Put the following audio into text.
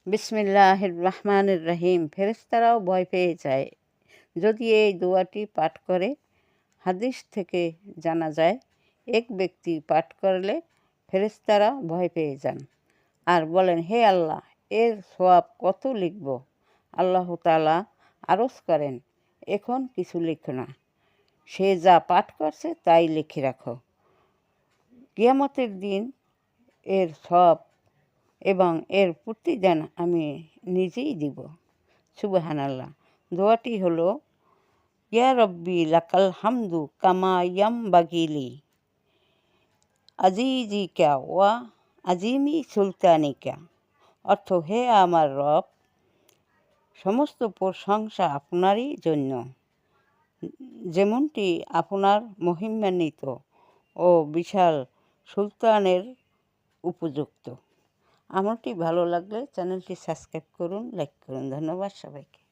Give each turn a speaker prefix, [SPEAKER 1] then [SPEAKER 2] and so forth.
[SPEAKER 1] বিসমিল্লাহির রহমানির রহিম। ফেরেশতারাও ভয় পেয়ে যায় যদি এই দোয়াটি পাঠ করে। হাদিস থেকে জানা যায়, এক ব্যক্তি পাঠ করলে ফেরেশতারা ভয় পেয়ে যান আর বলেন, হে আল্লাহ, এর সওয়াব কত লিখব? আল্লাহ তাআলা আরজ করেন, এখন কিছু লিখো না, সে যা পাঠ করছে তাই লিখে রাখো। কিয়ামতের দিন এর সওয়াব এবং এর প্রতিদান আমি নিজেই দিব। সুবহানাল্লাহ। দোয়াটি হলো, ইয়া রব্বি লাকাল হামদু কামা ইয়ামবাগি লি আজিজিকা ওয়া আজিমি সুলতানিকা। অর্থ, হে আমার রব, সমস্ত প্রশংসা আপনারই জন্য, যেমনটি আপনার মহিমান্বিত ও বিশাল সুলতানের উপযুক্ত। আমলটি ভালো লাগলে চ্যানেলটি সাবস্ক্রাইব করুন, লাইক করুন। ধন্যবাদ সবাইকে।